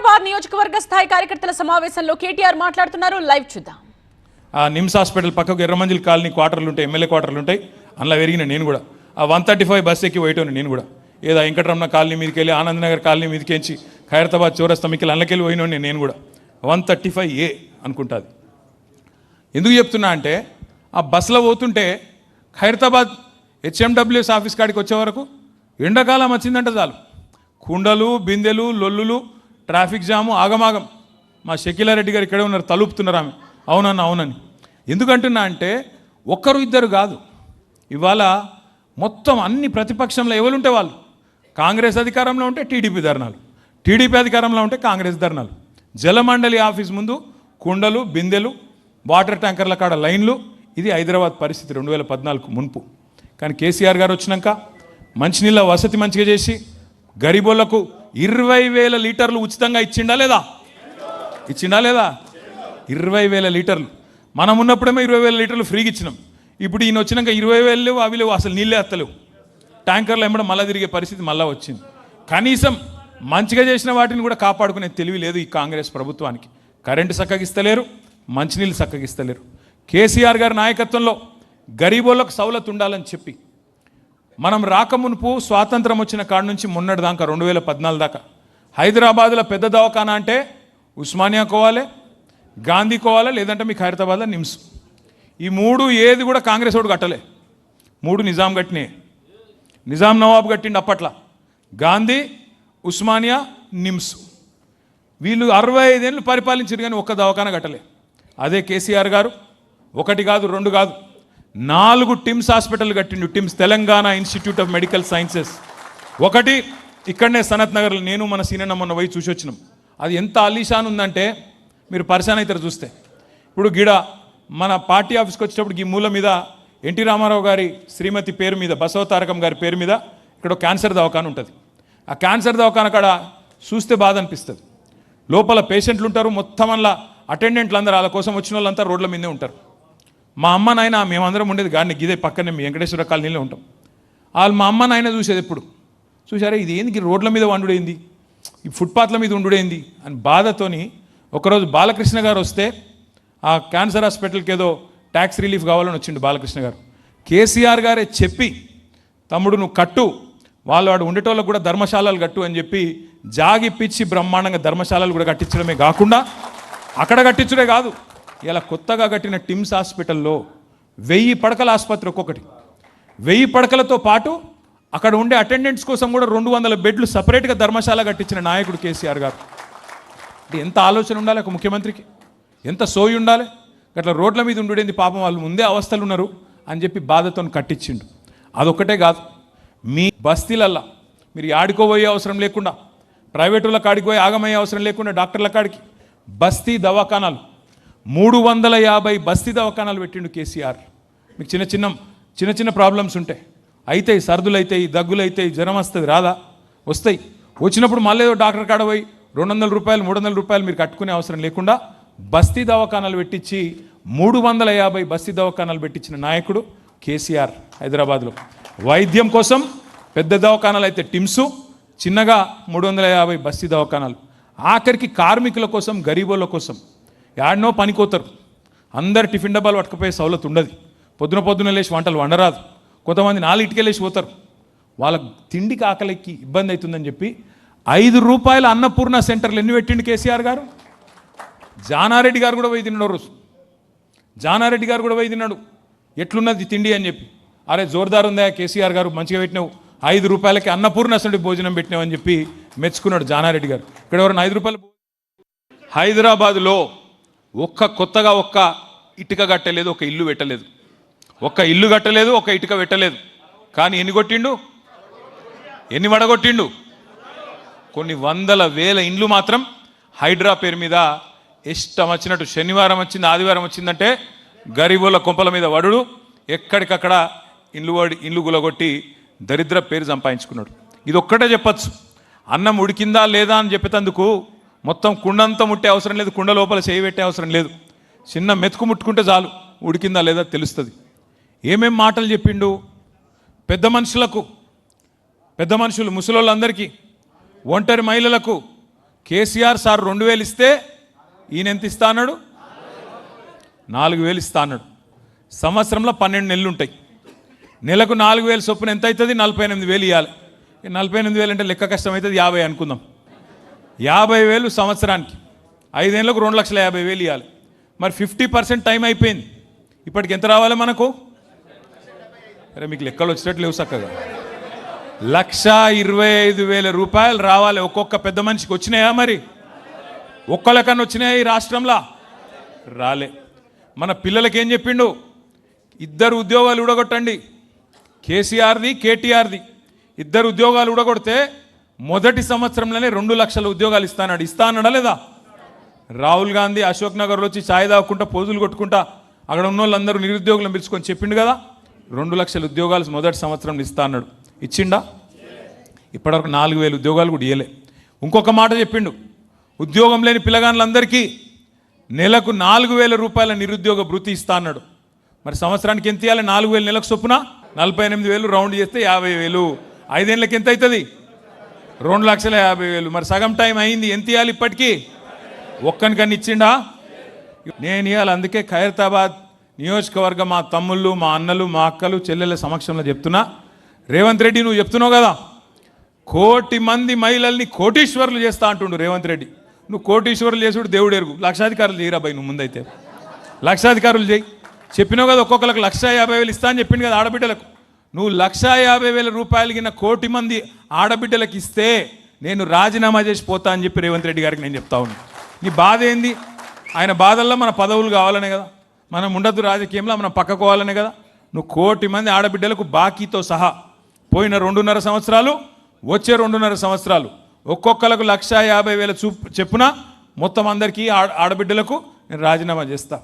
ఖైరతాబాద్ నియోజకవర్గ స్థాయి కార్యకర్తల సమావేశంలో కేటీఆర్ మాట్లాడుతున్నారు. లైవ్ చూద్దాం. నిమ్స్ హాస్పిటల్ పక్కకు ఎర్రమంజిల్ కాలనీ క్వార్టర్లు ఉంటాయి, ఎమ్మెల్యే క్వార్టర్లు ఉంటాయి. అందులో పెరిగిన నేను కూడా ఆ 135 బస్ ఎక్కి పోయేటోని నేను కూడా. ఏదో వెంకటరమణ కాలనీ మీదకి వెళ్ళి ఆనందనగర్ కాలనీ మీదకించి ఖైరతాబాద్ చౌరస్తా మీకు అందులోకెళ్ళి పోయినోని నేను కూడా. 135A అనుకుంటుంది. ఎందుకు చెప్తున్నా అంటే ఆ బస్సులో పోతుంటే ఖైరతాబాద్ HMWS ఆఫీస్ కాడికి వచ్చే వరకు ఎండాకాలం వచ్చిందంటే చాలు కుండలు బిందెలు లొల్లులు ట్రాఫిక్ జాము ఆగమాగం. మా షకీలారెడ్డి గారు ఇక్కడే ఉన్నారు, తలుపుతున్నారు ఆమె అవునన్నా అవునని. ఎందుకంటున్నా అంటే ఒక్కరు ఇద్దరు కాదు, ఇవాళ మొత్తం అన్ని ప్రతిపక్షంలో ఎవరుంటే వాళ్ళు. కాంగ్రెస్ అధికారంలో ఉంటే టీడీపీ ధర్నాలు, టీడీపీ అధికారంలో ఉంటే కాంగ్రెస్ ధర్నాలు. జలమండలి ఆఫీస్ ముందు కుండలు బిందెలు వాటర్ ట్యాంకర్ల కాడ లైన్లు. ఇది హైదరాబాద్ పరిస్థితి 2014 మున్పు. కానీ కేసీఆర్ గారు వచ్చినాక మంచినీళ్ళ వసతి మంచిగా చేసి గరీబోళ్లకు 20,000 లీటర్లు ఉచితంగా ఇచ్చిండా లేదా? 20,000 లీటర్లు. మనం ఉన్నప్పుడేమో 20,000 లీటర్లు ఫ్రీగా ఇచ్చినాం. ఇప్పుడు ఈయన వచ్చినాక 20,000 లేవు, అవి లేవు, అసలు నీళ్ళే ఎత్తలేవు. ట్యాంకర్లు ఎమ్మడం మళ్ళీ తిరిగే పరిస్థితి మళ్ళీ వచ్చింది. కనీసం మంచిగా చేసిన వాటిని కూడా కాపాడుకునే తెలివి లేదు ఈ కాంగ్రెస్ ప్రభుత్వానికి. కరెంటు చక్కగిస్తలేరు, మంచినీళ్ళు చక్కగిస్తలేరు. కేసీఆర్ గారి నాయకత్వంలో గరీబోళ్ళకు సౌలత్ ఉండాలని చెప్పి మనం రాకమునుపు స్వాతంత్రం వచ్చిన కాడ నుంచి మొన్నటి దాకా 2014 దాకా హైదరాబాద్లో పెద్ద దవాఖానా అంటే ఉస్మానియా కోవాలి, గాంధీ కోవాలి, లేదంటే మీకు హైదరాబాద్లో నిమ్స్. ఈ మూడు ఏది కూడా కాంగ్రెస్ వాడు కట్టలే. 3 నిజాం కట్టినే. నిజాం నవాబు కట్టిండు అప్పట్లో. గాంధీ, ఉస్మానియా, నిమ్స్. వీళ్ళు 65 ఏళ్ళు పరిపాలించారు కానీ ఒక్క దవాఖానా కట్టలే. అదే కేసీఆర్ గారు 1 కాదు 2 కాదు 4 టిమ్స్ హాస్పిటల్ కట్టిండు. TIMS Telangana institute of medical sciences. ఒకటి ఇక్కడనే సనత్ నగర్లో నేను మన సీనన్న మొన్న పోయి చూసి వచ్చినాం. అది ఎంత అలీషాన్ ఉందంటే మీరు పరిశాన్ అవుతారు చూస్తే. ఇప్పుడు గిడ మన పార్టీ ఆఫీస్కి వచ్చేటప్పుడు ఈ మూల మీద ఎన్టీ రామారావు గారి శ్రీమతి పేరు మీద, బసవతారకం గారి పేరు మీద ఇక్కడ క్యాన్సర్ దవాఖాన ఉంటుంది. ఆ క్యాన్సర్ దవాఖాన కాడ చూస్తే బాధ అనిపిస్తుంది. లోపల పేషెంట్లు ఉంటారు, మొత్తం అలా అటెండెంట్లు అందరూ వాళ్ళ కోసం వచ్చిన వాళ్ళంతా రోడ్ల మీదే ఉంటారు. మా అమ్మ నాయన మేమందరం ఉండేది గాడిని గిదే పక్కనే మీ వెంకటేశ్వర కాలనీలో ఉంటాం. వాళ్ళు మా అమ్మ నాయన చూసేది ఎప్పుడు చూసారా ఇది ఏంది రోడ్ల మీద వండుడైంది, ఈ ఫుట్పాత్ల మీద ఉండుడైంది అని బాధతోని ఒకరోజు బాలకృష్ణ గారు వస్తే ఆ క్యాన్సర్ హాస్పిటల్కి ఏదో ట్యాక్స్ రిలీఫ్ కావాలని వచ్చిండు బాలకృష్ణ గారు. కేసీఆర్ గారే చెప్పి తమ్ముడు నువ్వు కట్టు, వాడు ఉండేటోళ్ళకు కూడా ధర్మశాలలు కట్టు అని చెప్పి జాగిప్పించి బ్రహ్మాండంగా ధర్మశాలలు కూడా కట్టించడమే కాకుండా అక్కడ కట్టించడే కాదు, ఇలా కొత్తగా కట్టిన టిమ్స్ హాస్పిటల్లో 1000 పడకల ఆసుపత్రి, ఒక్కొక్కటి 1000 పడకలతో పాటు అక్కడ ఉండే అటెండెంట్స్ కోసం కూడా 200 బెడ్లు సపరేట్గా ధర్మశాల కట్టించిన నాయకుడు కేసీఆర్ గారు. అంటే ఎంత ఆలోచన ఉండాలి ఒక ముఖ్యమంత్రికి, ఎంత సోయి ఉండాలి. అట్లా రోడ్ల మీద ఉండుడేంది పాపం, వాళ్ళు ముందే అవస్థలు ఉన్నారు అని చెప్పి బాధతో కట్టించిండు. అదొక్కటే కాదు, మీ బస్తీలల్లా మీరు ఆడుకోబోయే అవసరం లేకుండా, ప్రైవేటుల కాడికి పోయి ఆగమయ్యే అవసరం లేకుండా డాక్టర్ల కాడికి బస్తీ దవాఖానాలు 350 బస్తీ దవాఖానాలు పెట్టిండు కేసీఆర్. మీకు చిన్న చిన్న ప్రాబ్లమ్స్ ఉంటాయి, అవుతాయి, సర్దులు అవుతాయి, దగ్గులు అవుతాయి, జ్వరం వస్తుంది, రాదా వస్తాయి. వచ్చినప్పుడు మళ్ళీ ఏదో డాక్టర్ కాడ పోయి 200 రూపాయలు 300 రూపాయలు మీరు కట్టుకునే అవసరం లేకుండా బస్తీ దవాఖానాలు పెట్టించి 350 బస్తీ దవాఖానాలు పెట్టించిన నాయకుడు కేసీఆర్. హైదరాబాద్లో వైద్యం కోసం పెద్ద దవాఖానాలు అయితే టిమ్స్, చిన్నగా 350 బస్తీ దవాఖానాలు. ఆఖరికి కార్మికుల కోసం గరీబోళ్ళ కోసం యాడనో పనికోతారు, అందరు టిఫిన్ డబ్బాలు పట్టుకుపోయే సౌలత్ ఉండదు, పొద్దున లేచి వంటలు వండరాదు, కొంతమంది 4 లేచి పోతారు, వాళ్ళ తిండికి ఆకలికి ఇబ్బంది అవుతుందని చెప్పి 5 రూపాయల అన్నపూర్ణ సెంటర్లు ఎన్ని పెట్టిండు కేసీఆర్ గారు. జానారెడ్డి గారు కూడా పోయి తిన్నాడు రోజు. జానారెడ్డి గారు కూడా పోయి తిన్నాడు ఎట్లున్నది తిండి అని చెప్పి. అరే జోర్దార్ ఉందా కేసీఆర్ గారు, మంచిగా పెట్టినావు, 5 రూపాయలకి అన్నపూర్ణ అసలు భోజనం పెట్టినావు అని చెప్పి మెచ్చుకున్నాడు జానారెడ్డి గారు. ఇక్కడ ఎవరైనా 5 రూపాయలు. హైదరాబాదులో కొత్తగా ఒక్క ఇటుక కట్టలేదు, ఒక ఇల్లు పెట్టలేదు, ఒక ఇటుక పెట్టలేదు. కానీ ఎన్ని కొట్టిండు, ఎన్ని వడగొట్టిండు. కొన్ని 100,000 ఇండ్లు మాత్రం హైడ్రా పేరు మీద ఇష్టం వచ్చినట్టు శనివారం వచ్చింది ఆదివారం వచ్చిందంటే గరీబుల కొంపల మీద వడుడు, ఎక్కడికక్కడ ఇండ్లు గులగొట్టి దరిద్ర పేరు సంపాదించుకున్నాడు. ఇది ఒక్కటే చెప్పచ్చు, అన్నం ఉడికిందా లేదా అని చెప్పేందుకు మొత్తం కుండంతా ముట్టే అవసరం లేదు, కుండ లోపల చేయి పెట్టే అవసరం లేదు, చిన్న మెతుకు ముట్టుకుంటే చాలు ఉడికిందా లేదా తెలుస్తుంది. ఏమేం మాటలు చెప్పిండు పెద్ద మనుషులకు, ముసలోళ్ళందరికీ, ఒంటరి మహిళలకు, కేసీఆర్ సార్ 2000 ఇస్తే ఈయన ఎంత ఇస్తా అన్నాడు? 4000 ఇస్తా అన్నాడు. సంవత్సరంలో 12 నెలలు ఉంటాయి. నెలకు 4000 చొప్పున ఎంత అవుతుంది? 48,000 ఇవ్వాలి. 48,000 అంటే లెక్క కష్టం అవుతుంది, 50 అనుకుందాం. 50,000 సంవత్సరానికి, 5 ఏళ్ళకు 2,50,000 ఇవ్వాలి. మరి 50% టైం అయిపోయింది. ఇప్పటికి ఎంత రావాలి మనకు? అరే మీకు లెక్కలు వచ్చినట్లు లేవు చక్కగా. 1,25,000 రూపాయలు రావాలి ఒక్కొక్క పెద్ద మనిషికి. వచ్చినాయా? మరి ఒక్కళ్ళకన్నా వచ్చినాయా ఈ రాష్ట్రంలో? రాలే. మన పిల్లలకి ఏం చెప్పిండు? 2 ఉద్యోగాలు ఊడగొట్టండి. కేసీఆర్ది, కేటీఆర్ది 2 ఉద్యోగాలు ఊడగొడితే మొదటి సంవత్సరంలోనే 2 లక్షల ఉద్యోగాలు ఇస్తానాడు. ఇస్తా అన్నాడా లేదా? రాహుల్ గాంధీ అశోక్ నగర్లో వచ్చి ఛాయ్ తాగుకుంటా పోజులు కొట్టుకుంటా అక్కడ ఉన్న వాళ్ళందరూ నిరుద్యోగులను పిలుచుకొని చెప్పిండు కదా, 2 లక్షల ఉద్యోగాలు మొదటి సంవత్సరం ఇస్తా అన్నాడు. ఇచ్చిండా? ఇప్పటివరకు 4,000 ఉద్యోగాలు కూడా ఇవ్వలే. ఇంకొక మాట చెప్పిండు, ఉద్యోగం లేని పిల్లగాళ్ళందరికీ నెలకు 4,000 రూపాయల నిరుద్యోగ భృతి ఇస్తా అన్నాడు. మరి సంవత్సరానికి ఎంత ఇవ్వాలి? 4,000 నెలకు చొప్పున 48,000 రౌండ్ చేస్తే 50,000. 5 ఏళ్ళకి ఎంత అవుతుంది? 2,50,000. మరి సగం టైం అయింది. ఎంత ఇవ్వాలి ఇప్పటికీ? ఒక్కనికన్నా ఇచ్చిండా? నేను ఇవ్వాలి. అందుకే ఖైరతాబాద్ నియోజకవర్గం మా తమ్ముళ్ళు, మా అన్నలు, మా అక్కలు, చెల్లెళ్ళ సమక్షంలో చెప్తున్నా, రేవంత్ రెడ్డి నువ్వు చెప్తున్నావు కదా 1 కోటి మంది మహిళల్ని కోటీశ్వరులు చేస్తా అంటుండు రేవంత్ రెడ్డి. నువ్వు కోటీశ్వరులు చేసుడు దేవుడు ఎరుగు. లక్షాధికారులు చేయరా భయ్, నువ్వు ముందైతే లక్షాధికారులు చేయి. చెప్పినావు కదా ఒక్కొక్కరికి 1,50,000 ఇస్తా అని చెప్పింది కదా ఆడబిడ్డలకు. నువ్వు 1,50,000 రూపాయలు కింద 1 కోటి మంది ఆడబిడ్డలకు ఇస్తే నేను రాజీనామా చేసి పోతా అని చెప్పి రేవంత్ రెడ్డి గారికి నేను చెప్తా ఉన్నాను. నీ బాధ ఏంది? ఆయన బాధల్లో మన పదవులు కావాలనే కదా, మనం ఉండద్దు రాజకీయంలో, మనం పక్కకోవాలనే కదా. నువ్వు 1 కోటి మంది ఆడబిడ్డలకు బాకీతో సహా పోయిన 2.5 సంవత్సరాలు, వచ్చే 2.5 సంవత్సరాలు ఒక్కొక్కలకు 1,50,000 చెప్పున మొత్తం అందరికీ ఆడబిడ్డలకు నేను రాజీనామా చేస్తా.